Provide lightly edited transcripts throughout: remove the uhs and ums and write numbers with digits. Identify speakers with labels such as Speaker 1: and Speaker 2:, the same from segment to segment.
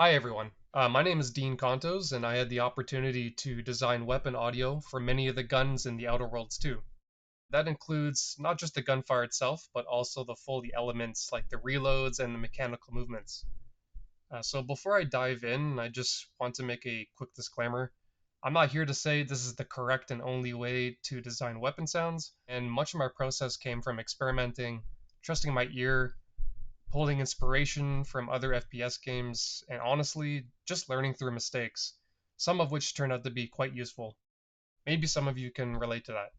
Speaker 1: Hi everyone, my name is Dean Contos, and I had the opportunity to design weapon audio for many of the guns in the Outer Worlds too. That includes not just the gunfire itself, but also the Foley elements like the reloads and the mechanical movements. So before I dive in, I just want to make a quick disclaimer. I'm not here to say this is the correct and only way to design weapon sounds, and much of my process came from experimenting, trusting my ear, pulling inspiration from other FPS games, and honestly, just learning through mistakes, some of which turned out to be quite useful. Maybe some of you can relate to that.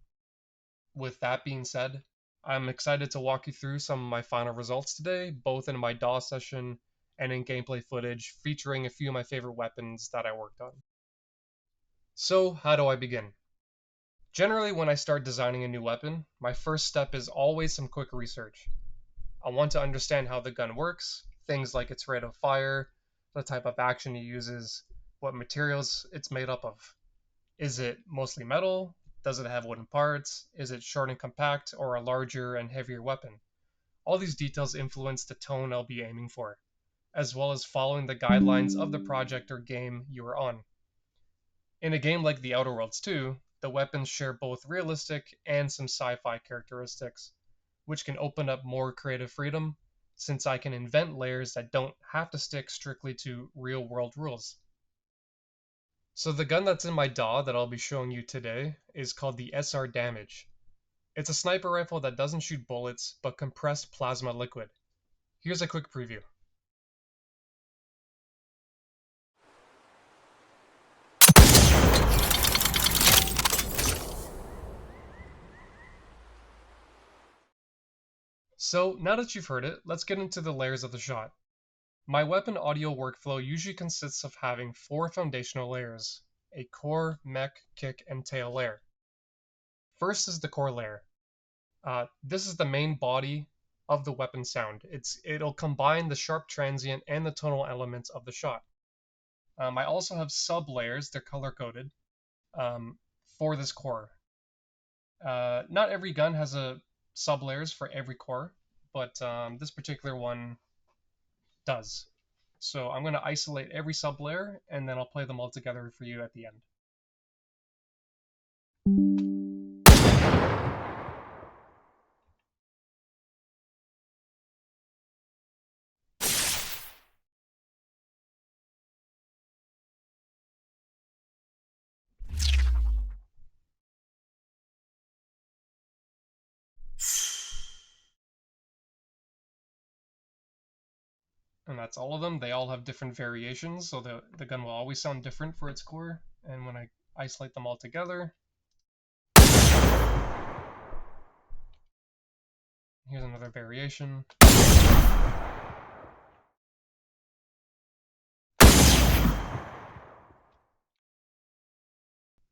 Speaker 1: With that being said, I'm excited to walk you through some of my final results today, both in my DAW session and in gameplay footage featuring a few of my favorite weapons that I worked on. So, how do I begin? Generally, when I start designing a new weapon, my first step is always some quick research. I want to understand how the gun works, things like its rate of fire, the type of action it uses, what materials it's made up of. Is it mostly metal? Does it have wooden parts? Is it short and compact or a larger and heavier weapon? All these details influence the tone I'll be aiming for, as well as following the guidelines of the project or game you are on. In a game like The Outer Worlds 2, the weapons share both realistic and some sci-fi characteristics, which can open up more creative freedom since I can invent layers that don't have to stick strictly to real world rules. So the gun that's in my DAW that I'll be showing you today is called the SR Damage. It's a sniper rifle that doesn't shoot bullets but compressed plasma liquid. Here's a quick preview. So now that you've heard it, let's get into the layers of the shot. My weapon audio workflow usually consists of having four foundational layers: a core, mech, kick, and tail layer. First is the core layer. This is the main body of the weapon sound. It'll combine the sharp transient and the tonal elements of the shot. I also have sub layers, they're color coded, for this core. Not every gun has a sub layers for every core, but this particular one does. So I'm going to isolate every sub layer and then I'll play them all together for you at the end. And that's all of them. They all have different variations, so the gun will always sound different for its core. And when I isolate them all together, here's another variation.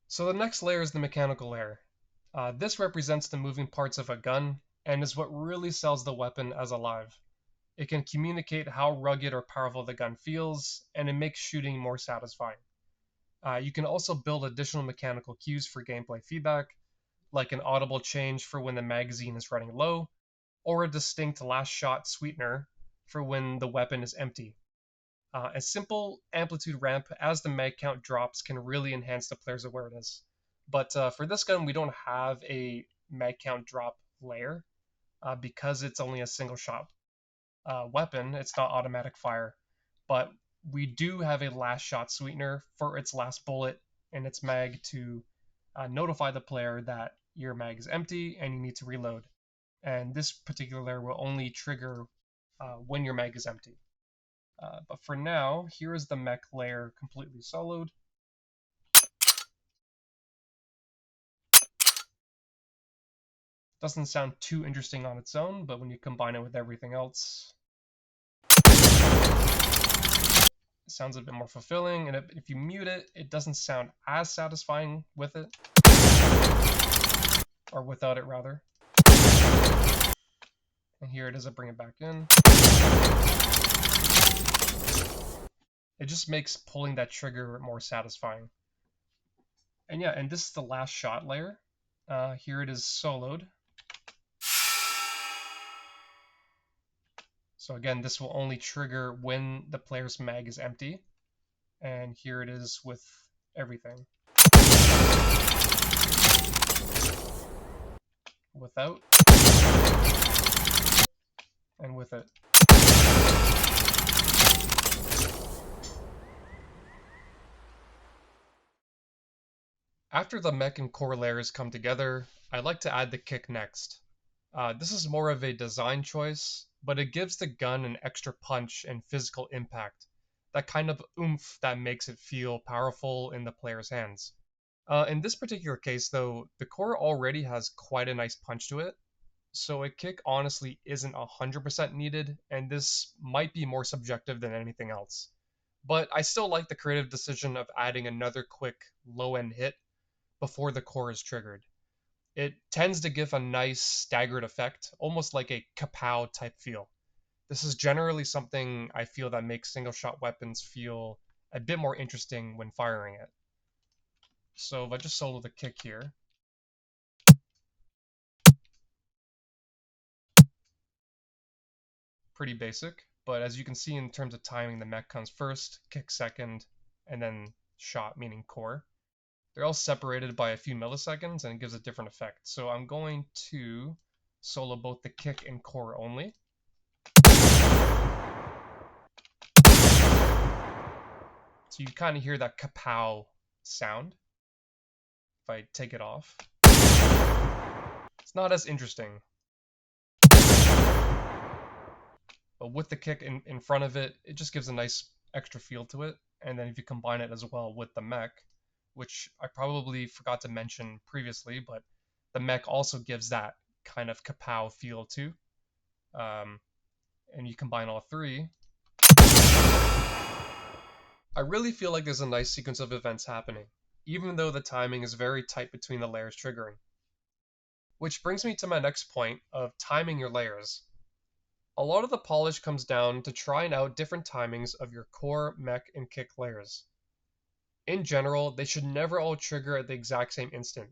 Speaker 1: So the next layer is the mechanical layer. This represents the moving parts of a gun and is what really sells the weapon as alive. It can communicate how rugged or powerful the gun feels, and it makes shooting more satisfying. You can also build additional mechanical cues for gameplay feedback, like an audible change for when the magazine is running low, or a distinct last shot sweetener for when the weapon is empty. A simple amplitude ramp as the mag count drops can really enhance the player's awareness. But for this gun, we don't have a mag count drop layer because it's only a single shot weapon. It's not automatic fire, but we do have a last shot sweetener for its last bullet in its mag to notify the player that your mag is empty and you need to reload. And this particular layer will only trigger when your mag is empty. But for now, here is the mech layer completely soloed. Doesn't sound too interesting on its own, but when you combine it with everything else, it sounds a bit more fulfilling. And if you mute it, it doesn't sound as satisfying with it, or without it rather. And here it is, I bring it back in. It just makes pulling that trigger more satisfying. And yeah, and this is the last shot layer. Here it is soloed. So again, this will only trigger when the player's mag is empty. And here it is with everything. Without, and with it. After the mech and core layers come together, I like to add the kick next. This is more of a design choice, but it gives the gun an extra punch and physical impact, that kind of oomph that makes it feel powerful in the player's hands. In this particular case, though, the core already has quite a nice punch to it, so a kick honestly isn't 100% needed, and this might be more subjective than anything else. But I still like the creative decision of adding another quick low end hit before the core is triggered. It tends to give a nice staggered effect, almost like a kapow type feel. This is generally something I feel that makes single shot weapons feel a bit more interesting when firing it. So if I just solo the kick here, pretty basic, but as you can see in terms of timing, the mech comes first, kick second, and then shot, meaning core. They're all separated by a few milliseconds and it gives a different effect. So I'm going to solo both the kick and core only. So you kind of hear that kapow sound. If I take it off, it's not as interesting. But with the kick in front of it, it just gives a nice extra feel to it. And then if you combine it as well with the mech, which I probably forgot to mention previously, but the mech also gives that kind of kapow feel too. And you combine all three, I really feel like there's a nice sequence of events happening, even though the timing is very tight between the layers triggering. Which brings me to my next point of timing your layers. A lot of the polish comes down to trying out different timings of your core, mech, and kick layers. In general, they should never all trigger at the exact same instant.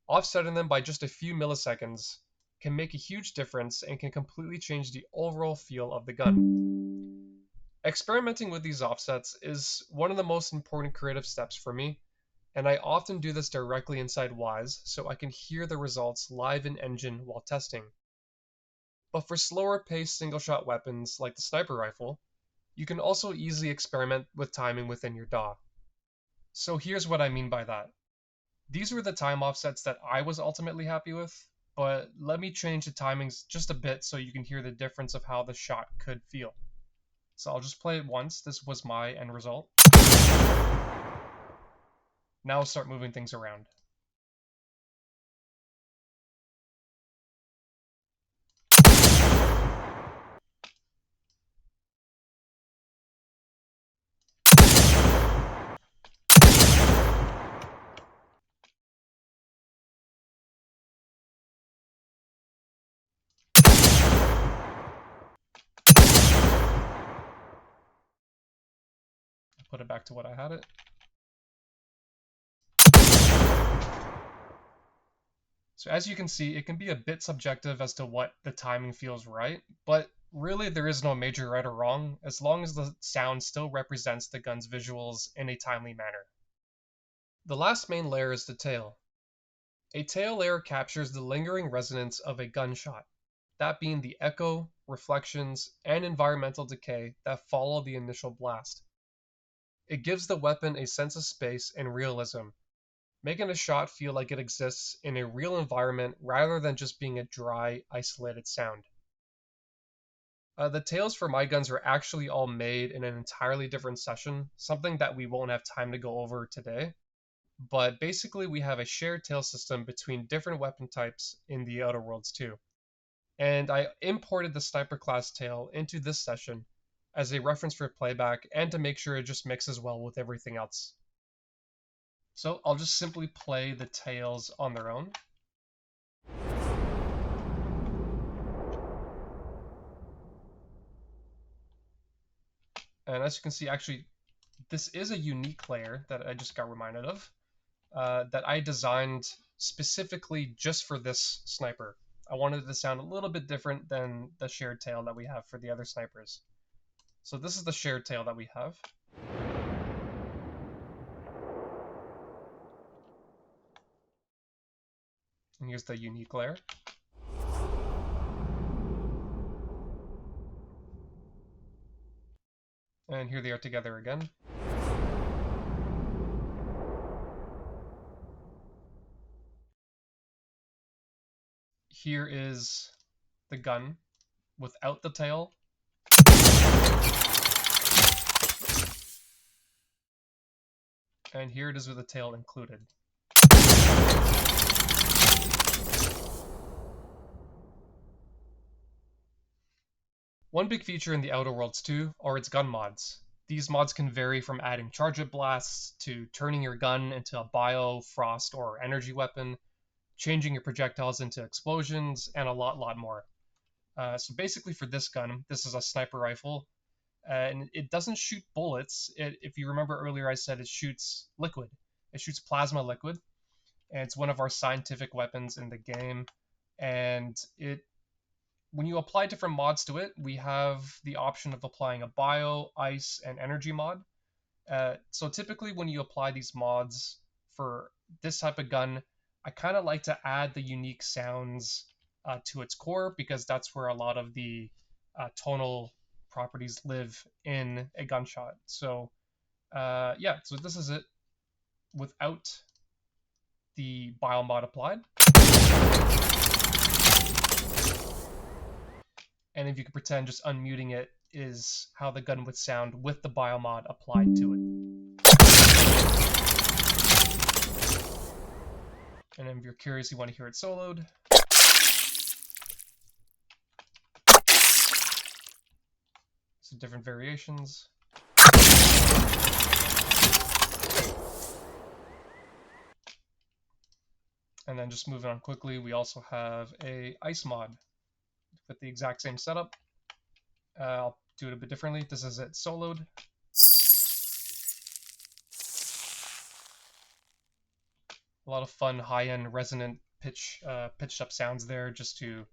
Speaker 1: Offsetting them by just a few milliseconds can make a huge difference and can completely change the overall feel of the gun. Experimenting with these offsets is one of the most important creative steps for me, and I often do this directly inside Wwise so I can hear the results live in engine while testing. But for slower paced single shot weapons like the sniper rifle, you can also easily experiment with timing within your DAW. So here's what I mean by that. These were the time offsets that I was ultimately happy with, but let me change the timings just a bit so you can hear the difference of how the shot could feel. So I'll just play it once. This was my end result. Now I'll start moving things around. Put it back to what I had it. So as you can see, it can be a bit subjective as to what the timing feels right, but really there is no major right or wrong, as long as the sound still represents the gun's visuals in a timely manner. The last main layer is the tail. A tail layer captures the lingering resonance of a gunshot, that being the echo, reflections, and environmental decay that follow the initial blast. It gives the weapon a sense of space and realism, making a shot feel like it exists in a real environment rather than just being a dry, isolated sound. The tails for my guns were actually all made in an entirely different session, something that we won't have time to go over today. But basically, we have a shared tail system between different weapon types in the Outer Worlds 2. And I imported the sniper class tail into this session as a reference for playback and to make sure it just mixes well with everything else. So I'll just simply play the tails on their own. And as you can see, actually, this is a unique layer that I just got reminded of, that I designed specifically just for this sniper. I wanted it to sound a little bit different than the shared tail that we have for the other snipers. So this is the shared tail that we have. And here's the unique layer. And here they are together again. Here is the gun without the tail. And here it is with the tail included. One big feature in the Outer Worlds 2 are its gun mods. These mods can vary from adding charge-up blasts to turning your gun into a bio, frost, or energy weapon, changing your projectiles into explosions, and a lot more. So basically for this gun, this is a sniper rifle, and it doesn't shoot bullets. If you remember earlier I said it shoots liquid. It shoots plasma liquid, and it's one of our scientific weapons in the game, and when you apply different mods to it, we have the option of applying a bio, ice, and energy mod. So typically when you apply these mods for this type of gun, I kind of like to add the unique sounds to its core, because that's where a lot of the tonal properties live in a gunshot. So yeah, so this is it without the bio mod applied. And if you could pretend just unmuting it is how the gun would sound with the biomod applied to it. And if you're curious, you want to hear it soloed. Some different variations. And then just moving on quickly, we also have a ice mod with the exact same setup. I'll do it a bit differently. This is it soloed. A lot of fun high-end resonant pitched up sounds there, just to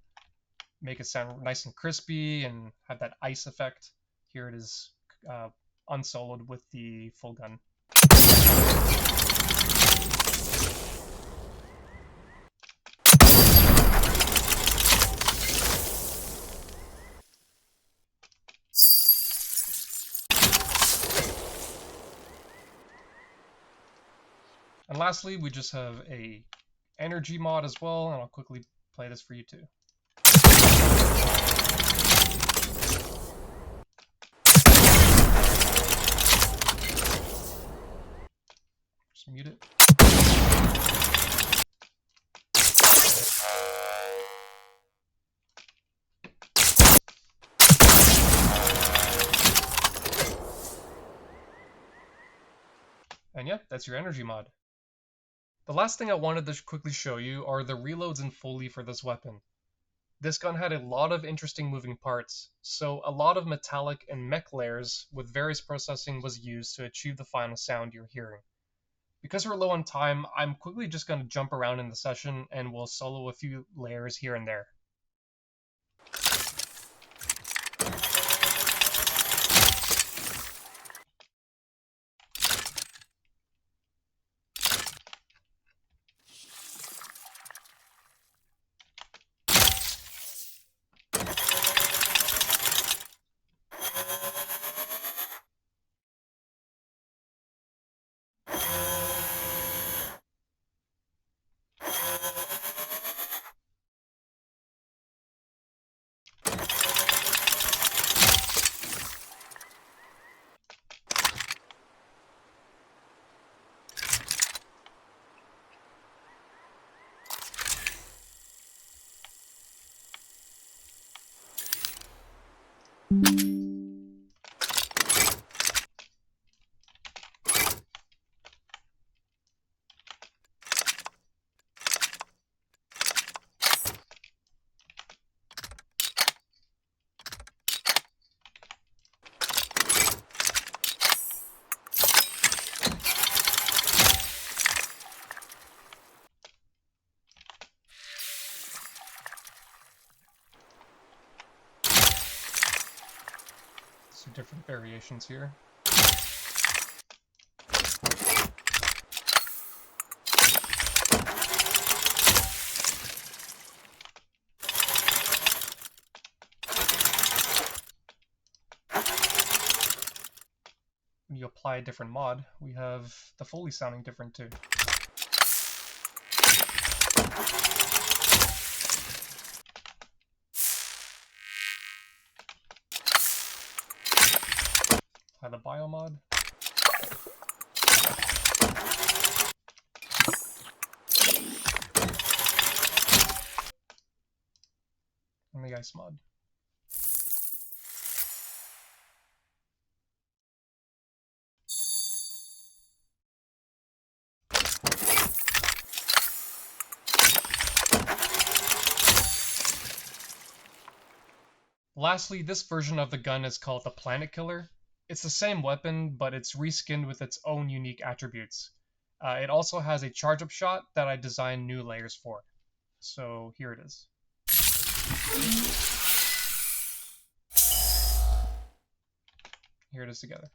Speaker 1: make it sound nice and crispy and have that ice effect. Here it is unsoloed with the full gun. And lastly, we just have a energy mod as well, and I'll quickly play this for you too. Just mute it. And yeah, that's your energy mod. The last thing I wanted to quickly show you are the reloads and Foley for this weapon. This gun had a lot of interesting moving parts, so a lot of metallic and mech layers with various processing was used to achieve the final sound you're hearing. Because we're low on time, I'm quickly just going to jump around in the session and we'll solo a few layers here and there. So different variations here. When you apply a different mod, we have the Foley sounding different too. Apply the bio mod. And the ice mod. Lastly, this version of the gun is called the Planet Killer. It's the same weapon, but it's reskinned with its own unique attributes. It also has a charge-up shot that I designed new layers for. So here it is. Here it is together.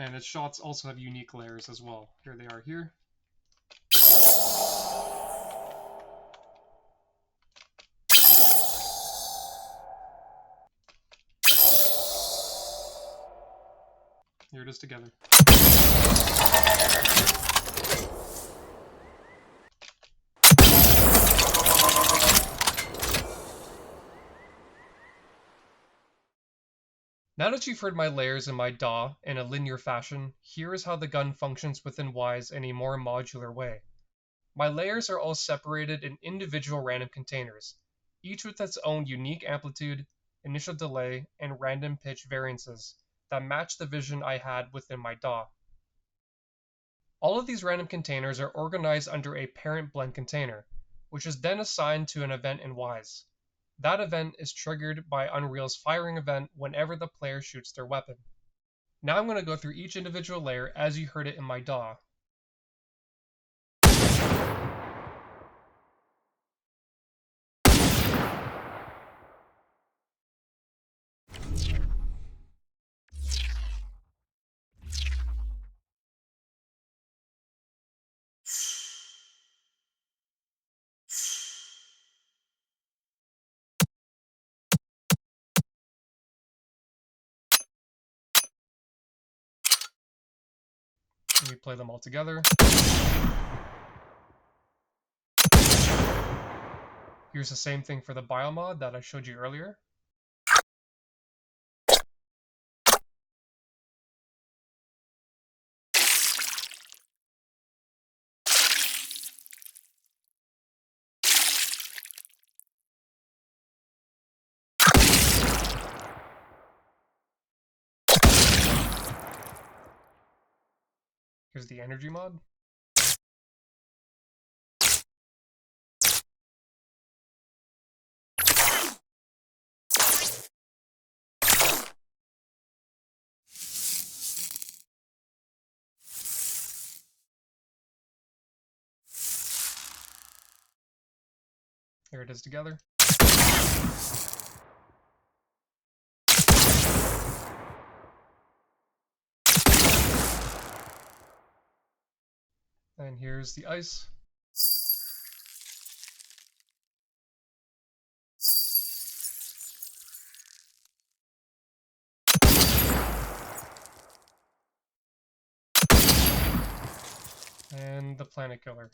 Speaker 1: And its shots also have unique layers as well. Here they are here. Here it is together. Now that you've heard my layers in my DAW in a linear fashion, here is how the gun functions within Wwise in a more modular way. My layers are all separated in individual random containers, each with its own unique amplitude, initial delay, and random pitch variances that match the vision I had within my DAW. All of these random containers are organized under a parent blend container, which is then assigned to an event in Wwise. That event is triggered by Unreal's firing event whenever the player shoots their weapon. Now I'm going to go through each individual layer as you heard it in my DAW. And we play them all together. Here's the same thing for the biomod that I showed you earlier. Here's the energy mod. Here it is together. And here's the ice. And the Planet Killer.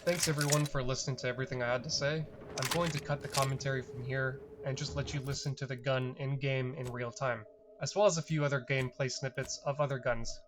Speaker 1: Thanks everyone for listening to everything I had to say. I'm going to cut the commentary from here, and just let you listen to the gun in-game in real time, as well as a few other gameplay snippets of other guns.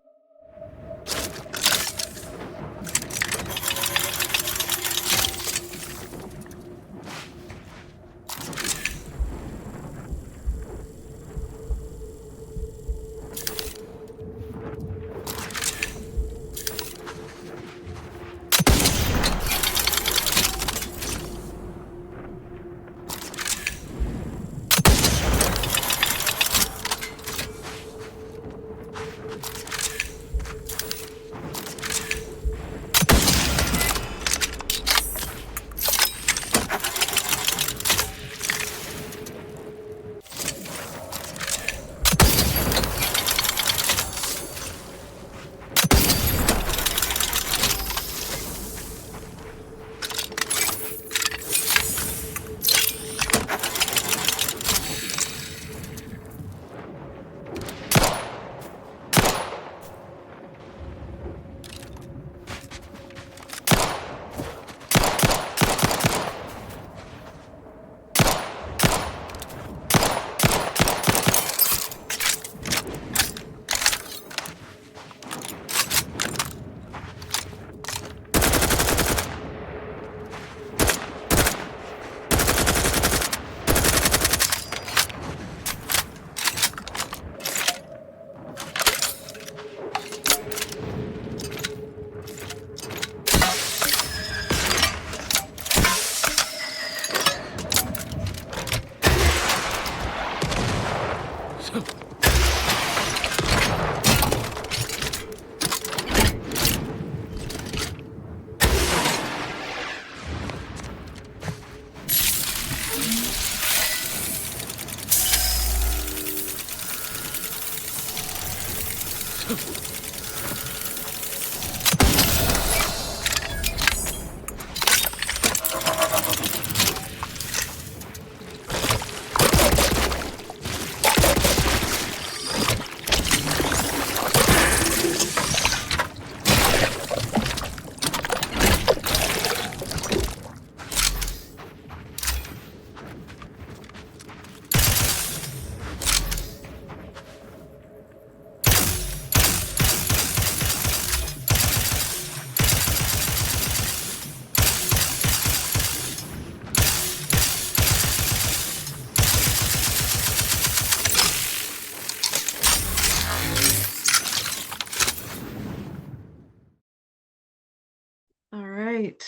Speaker 2: All right.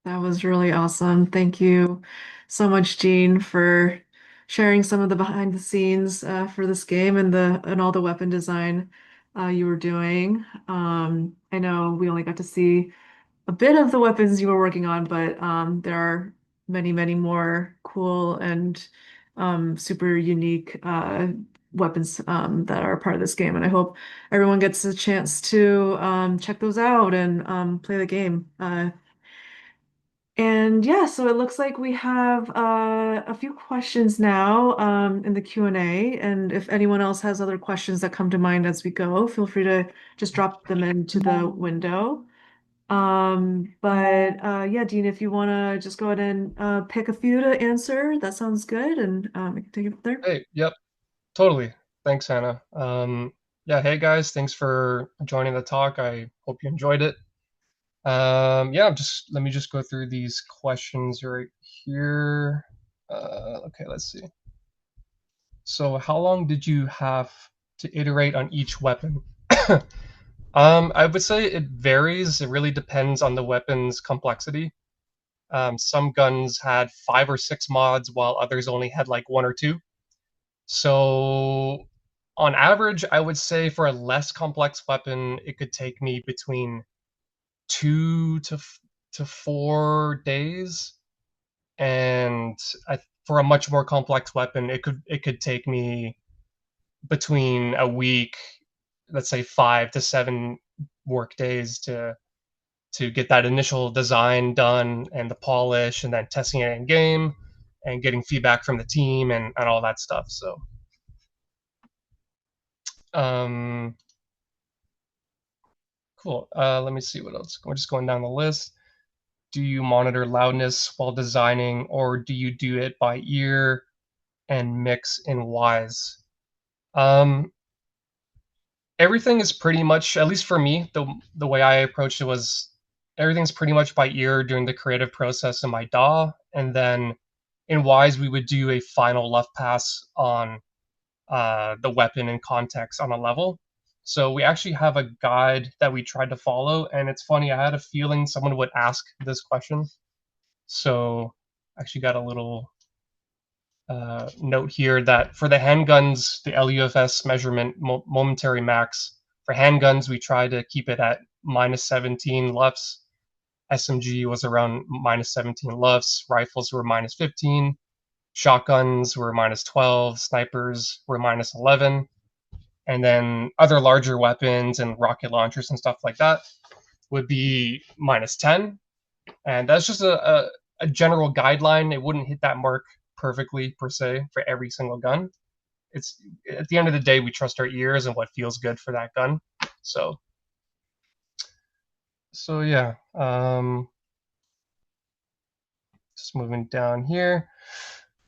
Speaker 2: That was really awesome. Thank you so much, Jean, for sharing some of the behind the scenes for this game and the and all the weapon design you were doing. I know we only got to see a bit of the weapons you were working on, but there are many, many more cool and super unique weapons that are part of this game. And I hope everyone gets a chance to check those out and play the game. And yeah, so it looks like we have a few questions now in the Q&A. And if anyone else has other questions that come to mind as we go, feel free to just drop them into the window. But yeah, Dean, if you want to just go ahead and pick a few to answer, that sounds good. And we can take it from there.
Speaker 1: Hey, yep, totally. Thanks, Hannah. Yeah, hey guys, thanks for joining the talk. I hope you enjoyed it. Yeah, just let me just go through these questions right here. Okay, let's see. So, how long did you have to iterate on each weapon? I would say it varies. It really depends on the weapon's complexity. Some guns had 5 or 6 mods, while others only had like 1 or 2. So, on average, I would say for a less complex weapon, it could take me between 2 to 4 days, and for a much more complex weapon, it could take me between a week, let's say 5 to 7 work days to get that initial design done and the polish, and then testing it in game and getting feedback from the team and all that stuff. So um, cool. Let me see what else. We're just going down the list. do you monitor loudness while designing, or do you do it by ear and mix in Wwise? Um, Everything is pretty much, at least for me, the way I approached it was everything's pretty much by ear during the creative process in my DAW, and then in Wwise we would do a final left pass on the weapon and context on a level. So we actually have a guide that we tried to follow, and it's funny. I had a feeling someone would ask this question, so I actually got a little note here that for the handguns, the LUFS measurement momentary max for handguns, we try to keep it at minus 17 LUFS. SMG was around minus 17 LUFS. Rifles were minus 15. Shotguns were minus 12. Snipers were minus 11. And then other larger weapons and rocket launchers and stuff like that would be minus 10. And that's just a general guideline. It wouldn't hit that mark perfectly per se for every single gun. It's at the end of the day, we trust our ears and what feels good for that gun. So, so yeah. Just moving down here.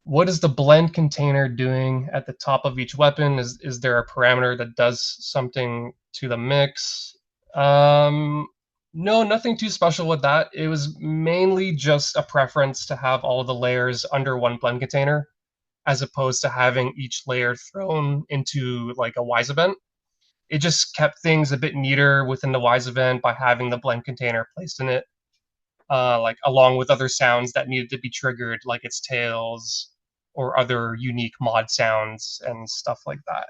Speaker 1: What is the blend container doing at the top of each weapon? Is there a parameter that does something to the mix? No, nothing too special with that. It was mainly just a preference to have all the layers under one blend container, as opposed to having each layer thrown into like a Wwise event. It just kept things a bit neater within the Wwise event by having the blend container placed in it, like along with other sounds that needed to be triggered, like its tails or other unique mod sounds and stuff like that.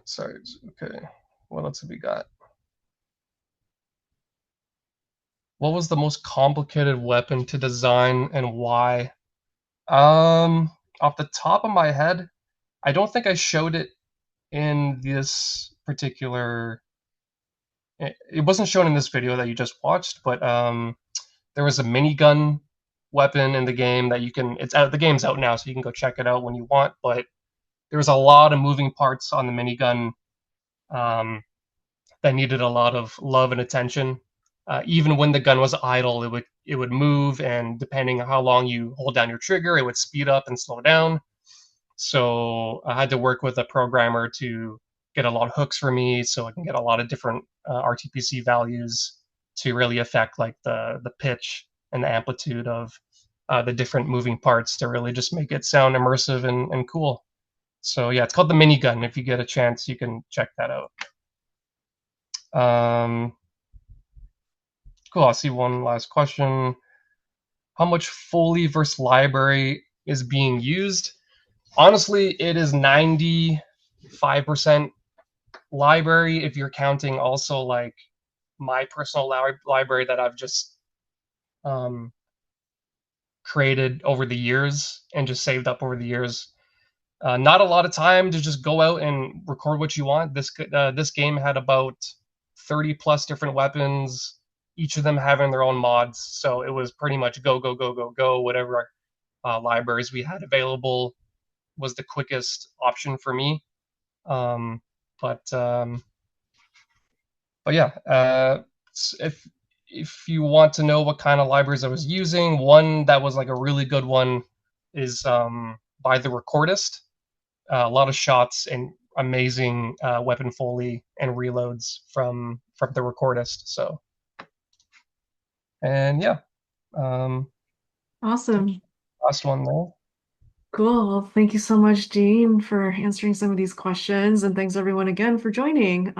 Speaker 1: Sorry. Okay. What else have we got? What was the most complicated weapon to design and why? Off the top of my head, I don't think I showed it in this particular. It wasn't shown in this video that you just watched, but there was a minigun weapon in the game that you can. It's out. The game's out now, so you can go check it out when you want. But there was a lot of moving parts on the minigun um, that needed a lot of love and attention. Even when the gun was idle, it would move, and depending on how long you hold down your trigger, it would speed up and slow down. So I had to work with a programmer to get a lot of hooks for me, so I can get a lot of different RTPC values to really affect like the pitch and the amplitude of the different moving parts to really just make it sound immersive and cool. So yeah, it's called the minigun. If you get a chance, you can check that out. Cool. I'll see one last question. How much Foley versus library is being used? Honestly, it is 95% library if you're counting also like my personal library that I've just um, created over the years and just saved up over the years. Not a lot of time to just go out and record what you want. This game had about 30 plus different weapons, each of them having their own mods. So it was pretty much go go go go go. Whatever libraries we had available was the quickest option for me. Um, but um, but yeah, if you want to know what kind of libraries I was using, one that was like a really good one is by the Recordist. A lot of shots and amazing weapon foley and reloads from the Recordist. So, and yeah, um,
Speaker 2: Awesome.
Speaker 1: last one there.
Speaker 2: Cool. Well, thank you so much, Jean, for answering some of these questions, and thanks everyone again for joining.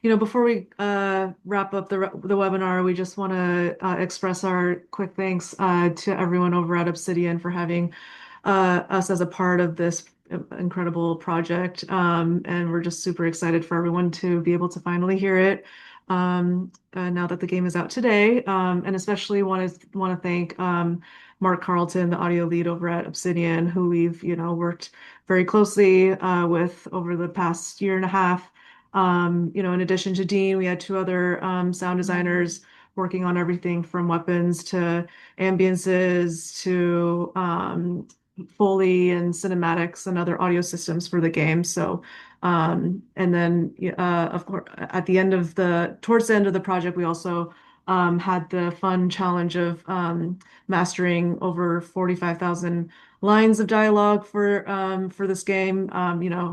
Speaker 2: Before we wrap up the webinar, we just want to express our quick thanks to everyone over at Obsidian for having us as a part of this incredible project. And we're just super excited for everyone to be able to finally hear it now that the game is out today. And especially want to thank Mark Carlton, the audio lead over at Obsidian, who we've, worked very closely with over the past year and a half. In addition to Dean, we had two other sound designers working on everything from weapons to ambiances to Foley and cinematics and other audio systems for the game. So, and then of course, at the end of towards the end of the project, we also had the fun challenge of mastering over 45,000 lines of dialogue for this game.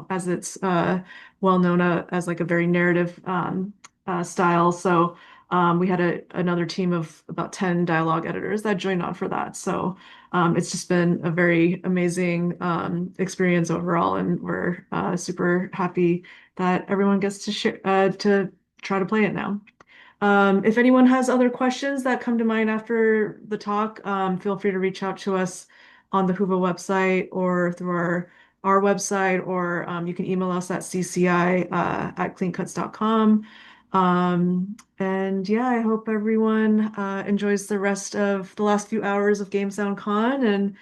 Speaker 2: As it's well known as like a very narrative style. So. We had another team of about 10 dialogue editors that joined on for that. So it's just been a very amazing experience overall, and we're super happy that everyone gets to share to try to play it now. If anyone has other questions that come to mind after the talk, feel free to reach out to us on the Hoover website or through our website, or you can email us at cci@cleancuts.com. And yeah, I hope everyone enjoys the rest of the last few hours of Game Sound Con, and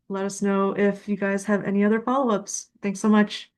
Speaker 2: let us know if you guys have any other follow-ups. Thanks so much.